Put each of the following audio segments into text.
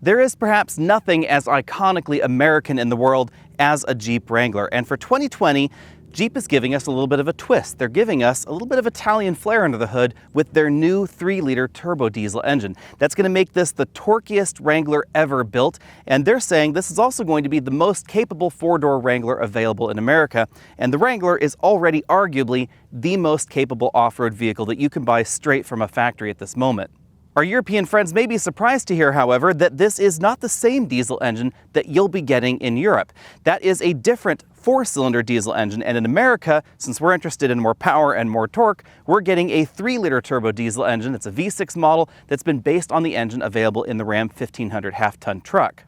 There is perhaps nothing as iconically American in the world as a Jeep Wrangler, and for 2020, Jeep is giving us a little bit of a twist. They're giving us a little bit of Italian flair under the hood with their new 3-liter turbo diesel engine. That's going to make this the torquiest Wrangler ever built, and they're saying this is also going to be the most capable 4-door Wrangler available in America, and the Wrangler is already arguably the most capable off-road vehicle that you can buy straight from a factory at this moment. Our European friends may be surprised to hear, however, that this is not the same diesel engine that you'll be getting in Europe. That is a different 4-cylinder diesel engine, and in America, since we're interested in more power and more torque, we're getting a 3-liter turbo diesel engine. It's a V6 model that's been based on the engine available in the Ram 1500 half-ton truck.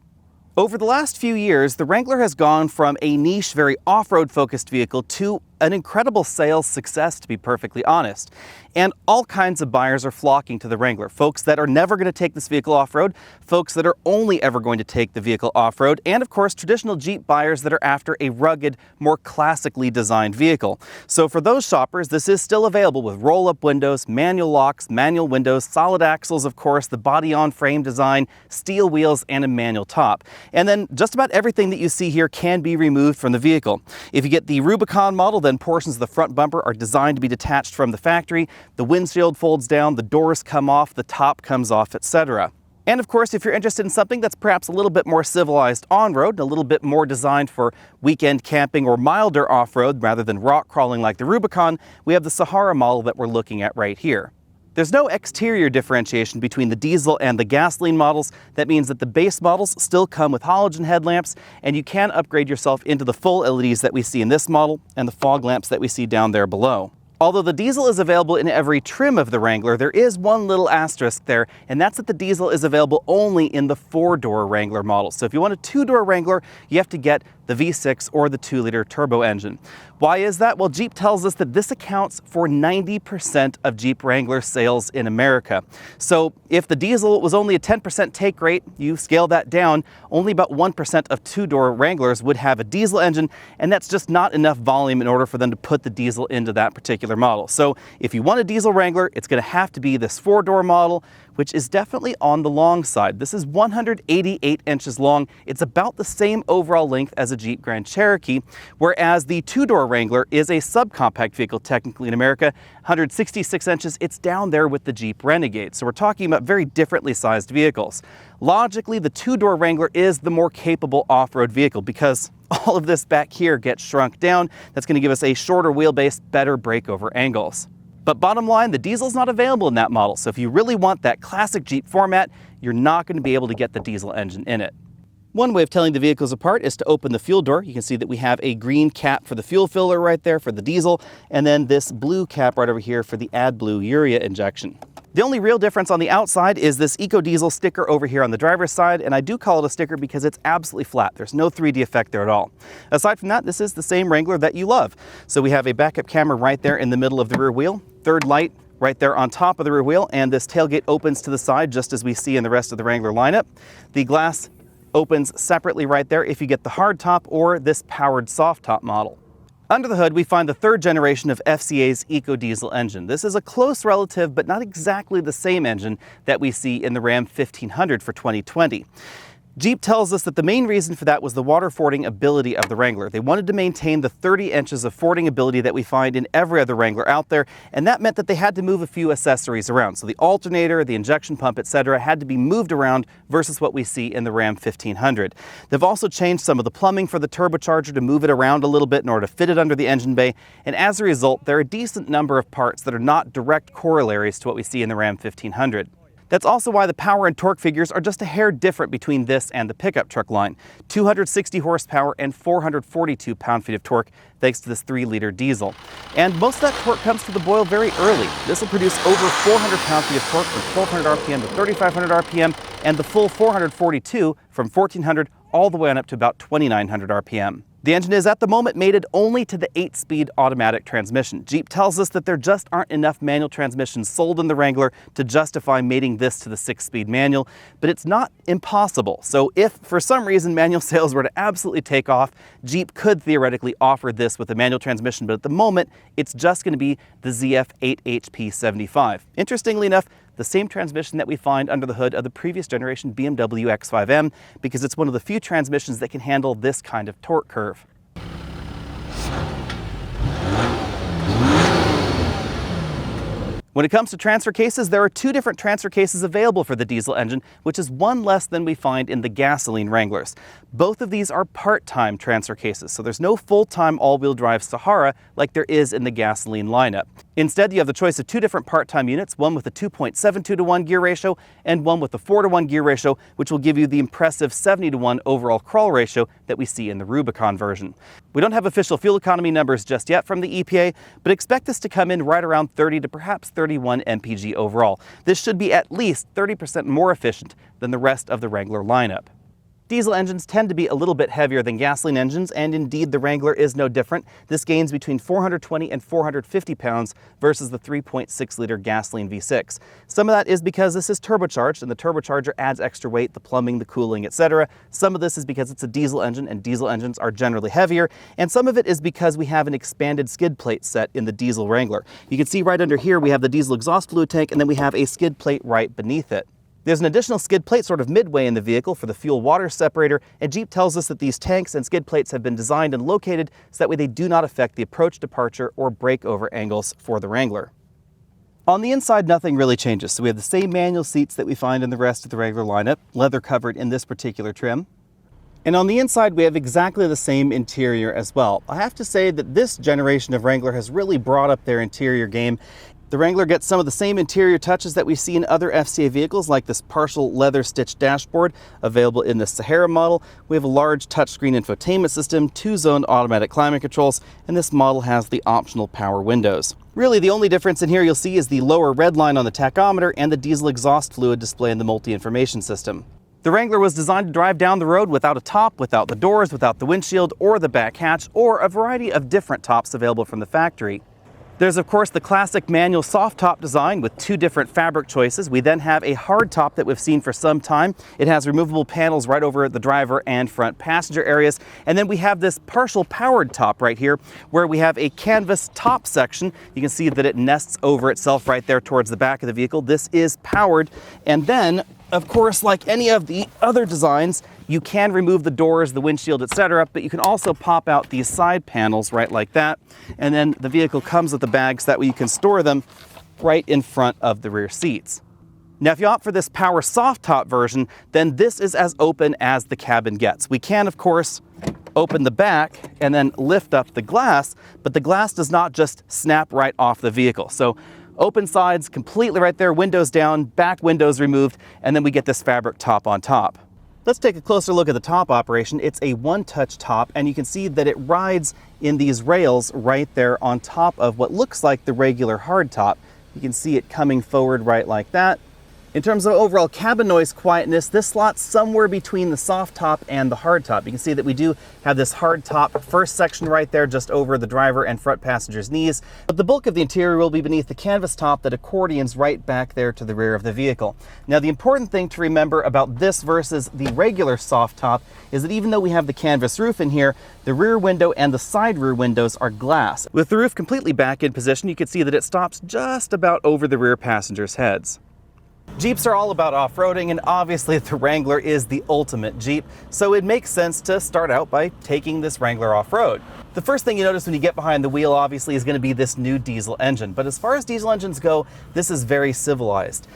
Over the last few years, the Wrangler has gone from a niche, very off-road focused vehicle to an incredible sales success, to be perfectly honest. And all kinds of buyers are flocking to the Wrangler. Folks that are never going to take this vehicle off-road, folks that are only ever going to take the vehicle off-road, and of course traditional Jeep buyers that are after a rugged, more classically designed vehicle. So for those shoppers, this is still available with roll-up windows, manual locks, manual windows, solid axles, of course, the body-on-frame design, steel wheels, and a manual top. And then just about everything that you see here can be removed from the vehicle. If you get the Rubicon model, then portions of the front bumper are designed to be detached from the factory. The windshield folds down, the doors come off, the top comes off, etc. And of course, if you're interested in something that's perhaps a little bit more civilized on-road, a little bit more designed for weekend camping or milder off-road rather than rock crawling like the Rubicon, we have the Sahara model that we're looking at right here. There's no exterior differentiation between the diesel and the gasoline models. That means that the base models still come with halogen headlamps, and you can upgrade yourself into the full LEDs that we see in this model and the fog lamps that we see down there below. Although the diesel is available in every trim of the Wrangler, there is one little asterisk there, and that's that the diesel is available only in the 4-door Wrangler model. So if you want a 2-door Wrangler, you have to get the V6 or the 2-liter turbo engine. Why is that? Well, Jeep tells us that this accounts for 90% of Jeep Wrangler sales in America. So if the diesel was only a 10% take rate, you scale that down, only about 1% of 2-door Wranglers would have a diesel engine, and that's just not enough volume in order for them to put the diesel into that particular model. So if you want a diesel Wrangler, it's going to have to be this 4-door model, which is definitely on the long side. This is 188 inches long. It's about the same overall length as a Jeep Grand Cherokee, whereas the 2-door Wrangler is a subcompact vehicle technically in America, 166 inches. It's down there with the Jeep Renegade. So we're talking about very differently sized vehicles. Logically, the 2-door Wrangler is the more capable off-road vehicle because all of this back here gets shrunk down. That's going to give us a shorter wheelbase, better breakover angles. But bottom line, the diesel's not available in that model. So if you really want that classic Jeep format, you're not going to be able to get the diesel engine in it. One way of telling the vehicles apart is to open the fuel door. You can see that we have a green cap for the fuel filler right there for the diesel, and then this blue cap right over here for the AdBlue urea injection. The only real difference on the outside is this EcoDiesel sticker over here on the driver's side, and I do call it a sticker because it's absolutely flat. There's no 3D effect there at all. Aside from that, this is the same Wrangler that you love. So we have a backup camera right there in the middle of the rear wheel, third light right there on top of the rear wheel, and this tailgate opens to the side just as we see in the rest of the Wrangler lineup. The glass opens separately right there if you get the hard top or this powered soft top model. Under the hood, we find the 3rd generation of FCA's EcoDiesel engine. This is a close relative, but not exactly the same engine that we see in the Ram 1500 for 2020. Jeep tells us that the main reason for that was the water fording ability of the Wrangler. They wanted to maintain the 30 inches of fording ability that we find in every other Wrangler out there, and that meant that they had to move a few accessories around. So the alternator, the injection pump, etc. had to be moved around versus what we see in the Ram 1500. They've also changed some of the plumbing for the turbocharger to move it around a little bit in order to fit it under the engine bay, and as a result, there are a decent number of parts that are not direct corollaries to what we see in the Ram 1500. That's also why the power and torque figures are just a hair different between this and the pickup truck line. 260 horsepower and 442 pound-feet of torque thanks to this 3-liter diesel. And most of that torque comes to the boil very early. This will produce over 400 pound-feet of torque from 1200 RPM to 3500 RPM and the full 442 from 1400 all the way on up to about 2900 RPM. The engine is at the moment mated only to the 8-speed automatic transmission. Jeep tells us that there just aren't enough manual transmissions sold in the Wrangler to justify mating this to the 6-speed manual, but it's not impossible. So if for some reason manual sales were to absolutely take off, Jeep could theoretically offer this with a manual transmission, but at the moment it's just going to be the ZF 8HP75. Interestingly enough, the same transmission that we find under the hood of the previous generation BMW X5M, because it's one of the few transmissions that can handle this kind of torque curve. When it comes to transfer cases, there are two different transfer cases available for the diesel engine, which is one less than we find in the gasoline Wranglers. Both of these are part-time transfer cases, so there's no full-time all-wheel drive Sahara like there is in the gasoline lineup. Instead, you have the choice of two different part-time units, one with a 2.72 to 1 gear ratio and one with a 4 to 1 gear ratio, which will give you the impressive 70 to 1 overall crawl ratio that we see in the Rubicon version. We don't have official fuel economy numbers just yet from the EPA, but expect this to come in right around 30 to perhaps 31 mpg overall. This should be at least 30% more efficient than the rest of the Wrangler lineup. Diesel engines tend to be a little bit heavier than gasoline engines, and indeed the Wrangler is no different. This gains between 420 and 450 pounds versus the 3.6-liter gasoline V6. Some of that is because this is turbocharged, and the turbocharger adds extra weight, the plumbing, the cooling, etc. Some of this is because it's a diesel engine, and diesel engines are generally heavier, and some of it is because we have an expanded skid plate set in the diesel Wrangler. You can see right under here we have the diesel exhaust fluid tank, and then we have a skid plate right beneath it. There's an additional skid plate sort of midway in the vehicle for the fuel-water separator, and Jeep tells us that these tanks and skid plates have been designed and located so that way they do not affect the approach, departure, or breakover angles for the Wrangler. On the inside, nothing really changes. So we have the same manual seats that we find in the rest of the Wrangler lineup, leather covered in this particular trim. And on the inside, we have exactly the same interior as well. I have to say that this generation of Wrangler has really brought up their interior game. The Wrangler gets some of the same interior touches that we see in other FCA vehicles, like this partial leather stitched dashboard available in the Sahara model. We have a large touchscreen infotainment system, 2-zone automatic climate controls, and this model has the optional power windows. Really, the only difference in here you'll see is the lower red line on the tachometer and the diesel exhaust fluid display in the multi-information system. The Wrangler was designed to drive down the road without a top, without the doors, without the windshield or the back hatch, or a variety of different tops available from the factory. There's of course the classic manual soft top design with two different fabric choices. We then have a hard top that we've seen for some time. It has removable panels right over the driver and front passenger areas. And then we have this partial powered top right here where we have a canvas top section. You can see that it nests over itself right there towards the back of the vehicle. This is powered. And then, of course, like any of the other designs, you can remove the doors, the windshield, etc., but you can also pop out these side panels right like that. And then the vehicle comes with the bags, that way you can store them right in front of the rear seats. Now, if you opt for this power soft top version, then this is as open as the cabin gets. We can, of course, open the back and then lift up the glass, but the glass does not just snap right off the vehicle. So open sides completely right there, windows down, back windows removed, and then we get this fabric top on top. Let's take a closer look at the top operation. It's a one-touch top, and you can see that it rides in these rails right there on top of what looks like the regular hard top. You can see it coming forward right like that. In terms of overall cabin noise quietness, this slots somewhere between the soft top and the hard top. You can see that we do have this hard top first section right there just over the driver and front passenger's knees, but the bulk of the interior will be beneath the canvas top that accordions right back there to the rear of the vehicle. Now, the important thing to remember about this versus the regular soft top is that even though we have the canvas roof in here, the rear window and the side rear windows are glass. With the roof completely back in position, you can see that it stops just about over the rear passengers' heads. Jeeps are all about off-roading, and obviously the Wrangler is the ultimate Jeep, so it makes sense to start out by taking this Wrangler off-road. The first thing you notice when you get behind the wheel obviously is going to be this new diesel engine, but as far as diesel engines go, this is very civilized.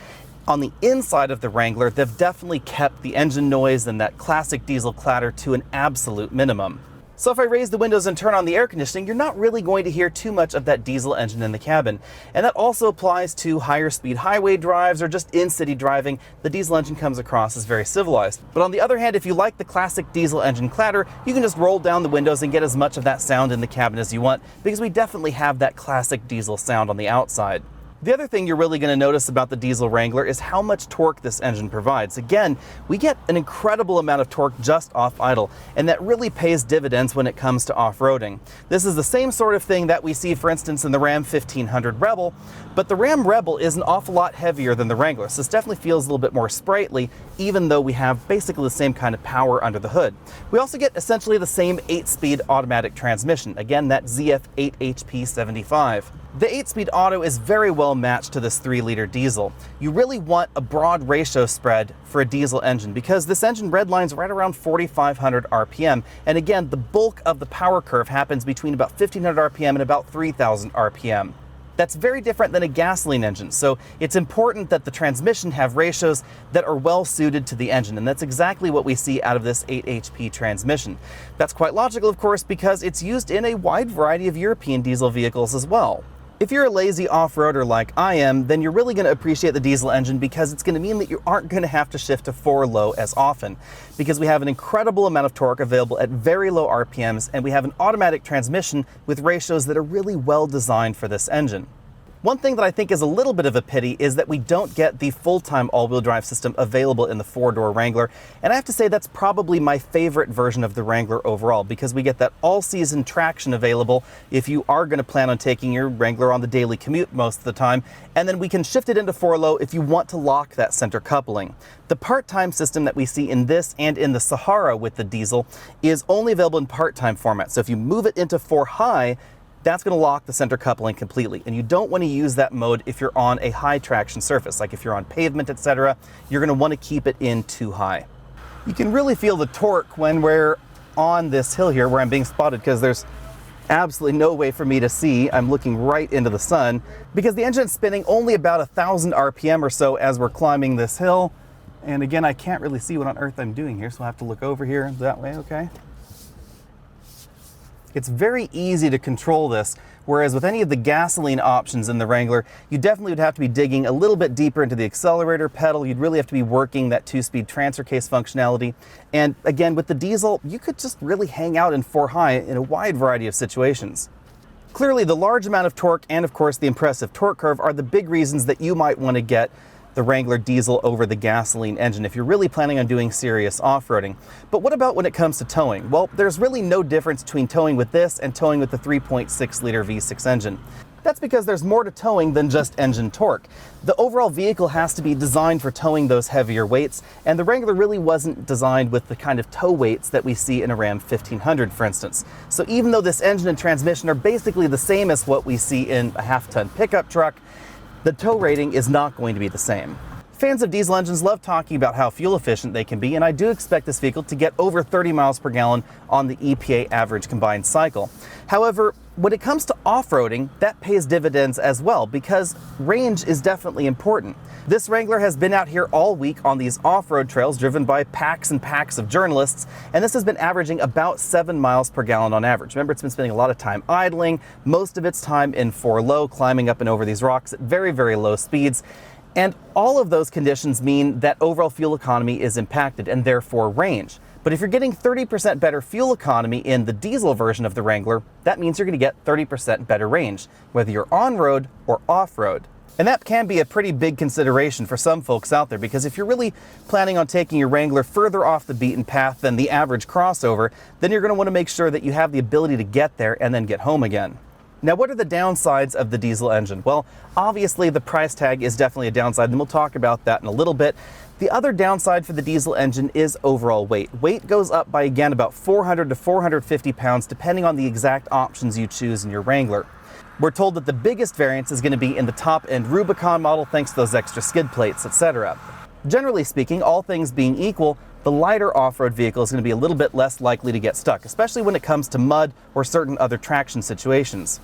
On the inside of the Wrangler, they've definitely kept the engine noise and that classic diesel clatter to an absolute minimum. So if I raise the windows and turn on the air conditioning, you're not really going to hear too much of that diesel engine in the cabin. And that also applies to higher speed highway drives or just in-city driving. The diesel engine comes across as very civilized. But on the other hand, if you like the classic diesel engine clatter, you can just roll down the windows and get as much of that sound in the cabin as you want, because we definitely have that classic diesel sound on the outside. The other thing you're really going to notice about the diesel Wrangler is how much torque this engine provides. Again, we get an incredible amount of torque just off idle, and that really pays dividends when it comes to off-roading. This is the same sort of thing that we see, for instance, in the Ram 1500 Rebel, but the Ram Rebel is an awful lot heavier than the Wrangler, so this definitely feels a little bit more sprightly, even though we have basically the same kind of power under the hood. We also get essentially the same 8-speed automatic transmission, again that ZF 8HP75. The 8-speed auto is very well matched to this 3-liter diesel. You really want a broad ratio spread for a diesel engine because this engine redlines right around 4,500 RPM. And again, the bulk of the power curve happens between about 1,500 RPM and about 3,000 RPM. That's very different than a gasoline engine, so it's important that the transmission have ratios that are well suited to the engine, and that's exactly what we see out of this 8 HP transmission. That's quite logical, of course, because it's used in a wide variety of European diesel vehicles as well. If you're a lazy off-roader like I am, then you're really going to appreciate the diesel engine because it's going to mean that you aren't going to have to shift to 4-low as often, because we have an incredible amount of torque available at very low RPMs, and we have an automatic transmission with ratios that are really well designed for this engine. One thing that I think is a little bit of a pity is that we don't get the full-time all-wheel drive system available in the 4-door Wrangler, and I have to say that's probably my favorite version of the Wrangler overall because we get that all-season traction available if you are going to plan on taking your Wrangler on the daily commute most of the time, and then we can shift it into 4-low if you want to lock that center coupling. The part-time system that we see in this and in the Sahara with the diesel is only available in part-time format, so if you move it into 4-high, that's going to lock the center coupling completely, and you don't want to use that mode if you're on a high traction surface, like if you're on pavement, etc. You're going to want to keep it in too high. You can really feel the torque when we're on this hill here where I'm being spotted because there's absolutely no way for me to see. I'm looking right into the sun because the engine's spinning only about 1,000 RPM or so as we're climbing this hill. And again, I can't really see what on earth I'm doing here, so I'll have to look over here that way, okay? It's very easy to control this, whereas with any of the gasoline options in the Wrangler, you definitely would have to be digging a little bit deeper into the accelerator pedal. You'd really have to be working that 2-speed transfer case functionality. And again, with the diesel, you could just really hang out in 4-high in a wide variety of situations. Clearly, the large amount of torque and, of course, the impressive torque curve are the big reasons that you might want to get the Wrangler diesel over the gasoline engine if you're really planning on doing serious off-roading. But what about when it comes to towing? Well, there's really no difference between towing with this and towing with the 3.6-liter V6 engine. That's because there's more to towing than just engine torque. The overall vehicle has to be designed for towing those heavier weights, and the Wrangler really wasn't designed with the kind of tow weights that we see in a Ram 1500, for instance. So even though this engine and transmission are basically the same as what we see in a half-ton pickup truck, the tow rating is not going to be the same. Fans of diesel engines love talking about how fuel efficient they can be, and I do expect this vehicle to get over 30 miles per gallon on the EPA average combined cycle. However, when it comes to off-roading, that pays dividends as well because range is definitely important. This Wrangler has been out here all week on these off-road trails driven by packs and packs of journalists, and this has been averaging about 7 miles per gallon on average. Remember, it's been spending a lot of time idling, most of its time in 4-low, climbing up and over these rocks at very, very low speeds. And all of those conditions mean that overall fuel economy is impacted and therefore range. But if you're getting 30% better fuel economy in the diesel version of the Wrangler, that means you're going to get 30% better range, whether you're on-road or off-road. And that can be a pretty big consideration for some folks out there, because if you're really planning on taking your Wrangler further off the beaten path than the average crossover, then you're going to want to make sure that you have the ability to get there and then get home again. Now, what are the downsides of the diesel engine? Well, obviously the price tag is definitely a downside, and we'll talk about that in a little bit. The other downside for the diesel engine is overall weight. Weight goes up by, again, about 400 to 450 pounds, depending on the exact options you choose in your Wrangler. We're told that the biggest variance is going to be in the top-end Rubicon model, thanks to those extra skid plates, etc. Generally speaking, all things being equal, the lighter off-road vehicle is going to be a little bit less likely to get stuck, especially when it comes to mud or certain other traction situations.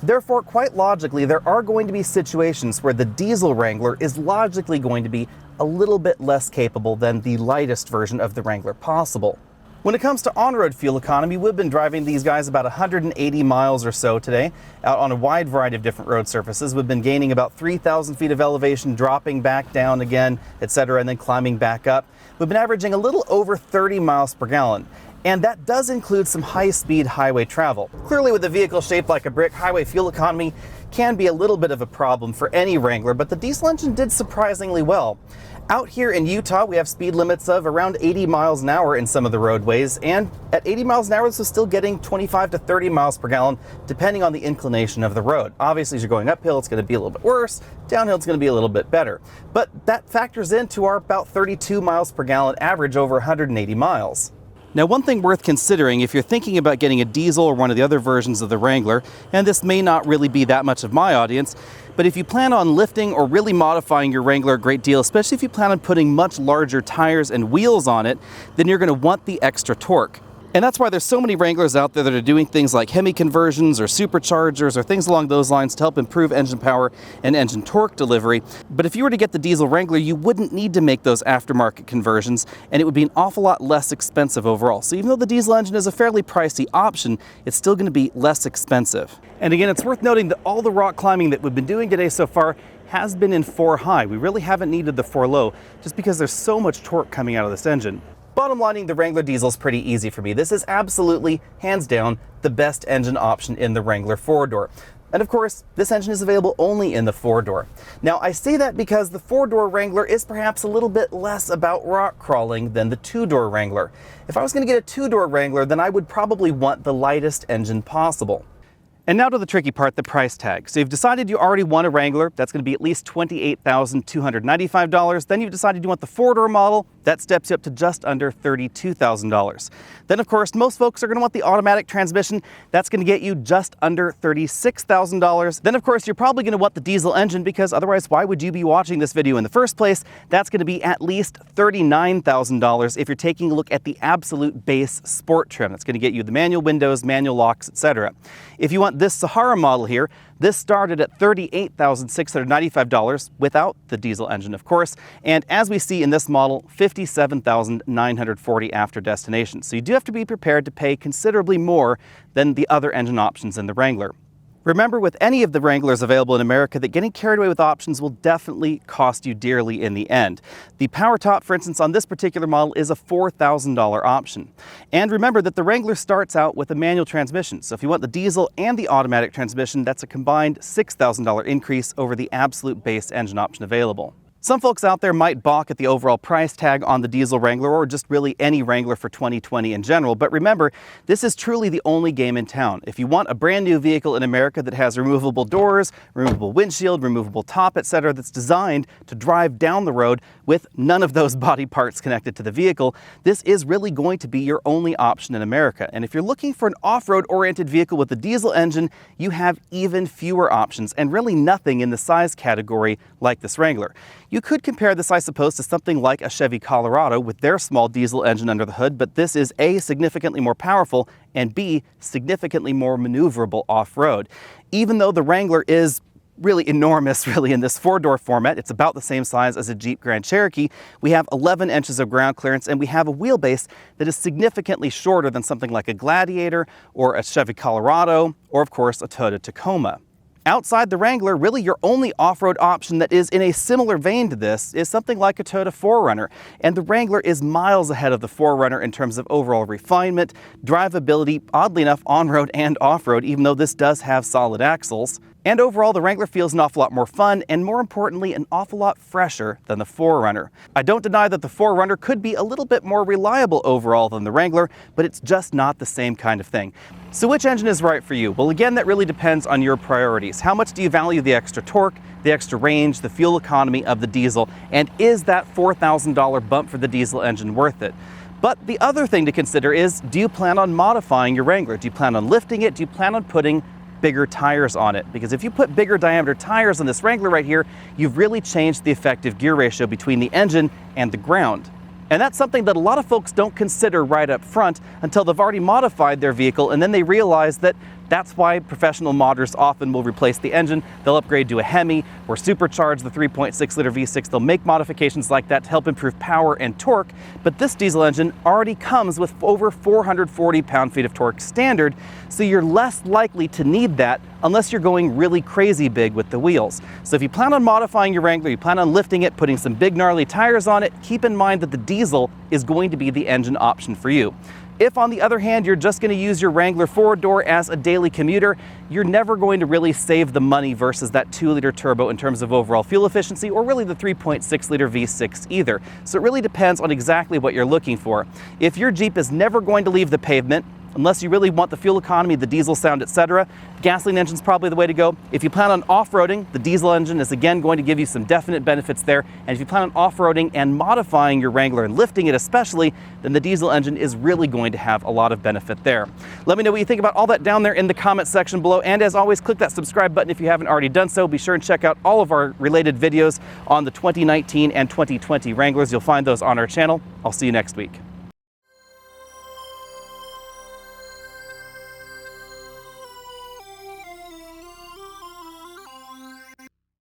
Therefore, quite logically, there are going to be situations where the diesel Wrangler is logically going to be a little bit less capable than the lightest version of the Wrangler possible. When it comes to on-road fuel economy, we've been driving these guys about 180 miles or so today, out on a wide variety of different road surfaces. We've been gaining about 3,000 feet of elevation, dropping back down again, etc., and then climbing back up. We've been averaging a little over 30 miles per gallon. And that does include some high-speed highway travel. Clearly, with a vehicle shaped like a brick, highway fuel economy can be a little bit of a problem for any Wrangler, but the diesel engine did surprisingly well. Out here in Utah, we have speed limits of around 80 miles an hour in some of the roadways, and at 80 miles an hour, this is still getting 25 to 30 miles per gallon, depending on the inclination of the road. Obviously, as you're going uphill, it's going to be a little bit worse. Downhill, it's going to be a little bit better. But that factors into our about 32 miles per gallon average over 180 miles. Now, one thing worth considering if you're thinking about getting a diesel or one of the other versions of the Wrangler, and this may not really be that much of my audience, but if you plan on lifting or really modifying your Wrangler a great deal, especially if you plan on putting much larger tires and wheels on it, then you're going to want the extra torque. And that's why there's so many Wranglers out there that are doing things like Hemi conversions or superchargers or things along those lines to help improve engine power and engine torque delivery. But if you were to get the diesel Wrangler, you wouldn't need to make those aftermarket conversions, and it would be an awful lot less expensive overall. So even though the diesel engine is a fairly pricey option, it's still going to be less expensive. And again, it's worth noting that all the rock climbing that we've been doing today so far has been in 4 high. We really haven't needed the 4 low, just because there's so much torque coming out of this engine. Bottom lining, the Wrangler diesel is pretty easy for me. This is absolutely, hands down, the best engine option in the Wrangler 4-door. And of course, this engine is available only in the 4-door. Now, I say that because the 4-door Wrangler is perhaps a little bit less about rock crawling than the 2-door Wrangler. If I was going to get a 2-door Wrangler, then I would probably want the lightest engine possible. And now to the tricky part, the price tag. So you've decided you already want a Wrangler. That's going to be at least $28,295. Then you've decided you want the 4-door model. That steps you up to just under $32,000. Then, of course, most folks are going to want the automatic transmission. That's going to get you just under $36,000. Then, of course, you're probably going to want the diesel engine, because otherwise, why would you be watching this video in the first place? That's going to be at least $39,000 if you're taking a look at the absolute base sport trim. That's going to get you the manual windows, manual locks, etc. If you want this Sahara model here, this started at $38,695 without the diesel engine, of course, and as we see in this model, $57,940 after destination. So you do have to be prepared to pay considerably more than the other engine options in the Wrangler. Remember, with any of the Wranglers available in America, that getting carried away with options will definitely cost you dearly in the end. The power top, for instance, on this particular model is a $4,000 option. And remember that the Wrangler starts out with a manual transmission. So if you want the diesel and the automatic transmission, that's a combined $6,000 increase over the absolute base engine option available. Some folks out there might balk at the overall price tag on the diesel Wrangler, or just really any Wrangler for 2020 in general, but remember, this is truly the only game in town. If you want a brand new vehicle in America that has removable doors, removable windshield, removable top, etc., that's designed to drive down the road with none of those body parts connected to the vehicle, this is really going to be your only option in America. And if you're looking for an off-road oriented vehicle with a diesel engine, you have even fewer options and really nothing in the size category like this Wrangler. You could compare this, I suppose, to something like a Chevy Colorado with their small diesel engine under the hood, but this is A, significantly more powerful, and B, significantly more maneuverable off-road. Even though the Wrangler is really enormous, really, in this 4-door format, it's about the same size as a Jeep Grand Cherokee, we have 11 inches of ground clearance, and we have a wheelbase that is significantly shorter than something like a Gladiator or a Chevy Colorado, or of course a Toyota Tacoma. Outside the Wrangler, really your only off-road option that is in a similar vein to this is something like a Toyota 4Runner, and the Wrangler is miles ahead of the 4Runner in terms of overall refinement, drivability, oddly enough on-road and off-road, even though this does have solid axles. And overall, the Wrangler feels an awful lot more fun and, more importantly, an awful lot fresher than the 4Runner. I don't deny that the 4Runner could be a little bit more reliable overall than the Wrangler, but it's just not the same kind of thing. So which engine is right for you? Well, again, that really depends on your priorities. How much do you value the extra torque, the extra range, the fuel economy of the diesel, and is that $4,000 bump for the diesel engine worth it? But the other thing to consider is, do you plan on modifying your Wrangler? Do you plan on lifting it? Do you plan on putting bigger tires on it? Because if you put bigger diameter tires on this Wrangler right here, you've really changed the effective gear ratio between the engine and the ground. And that's something that a lot of folks don't consider right up front until they've already modified their vehicle, and then they realize that that's why professional modders often will replace the engine. They'll upgrade to a Hemi or supercharge the 3.6 liter V6. They'll make modifications like that to help improve power and torque, but this diesel engine already comes with over 440 pound-feet of torque standard, so you're less likely to need that unless you're going really crazy big with the wheels. So if you plan on modifying your Wrangler, you plan on lifting it, putting some big gnarly tires on it, keep in mind that the diesel is going to be the engine option for you. If, on the other hand, you're just going to use your Wrangler 4-door as a daily commuter, you're never going to really save the money versus that 2-liter turbo in terms of overall fuel efficiency, or really the 3.6-liter V6 either. So it really depends on exactly what you're looking for. If your Jeep is never going to leave the pavement, unless you really want the fuel economy, the diesel sound, etc., gasoline engine is probably the way to go. If you plan on off-roading, the diesel engine is again going to give you some definite benefits there. And if you plan on off-roading and modifying your Wrangler and lifting it especially, then the diesel engine is really going to have a lot of benefit there. Let me know what you think about all that down there in the comment section below. And as always, click that subscribe button if you haven't already done so. Be sure and check out all of our related videos on the 2019 and 2020 Wranglers. You'll find those on our channel. I'll see you next week.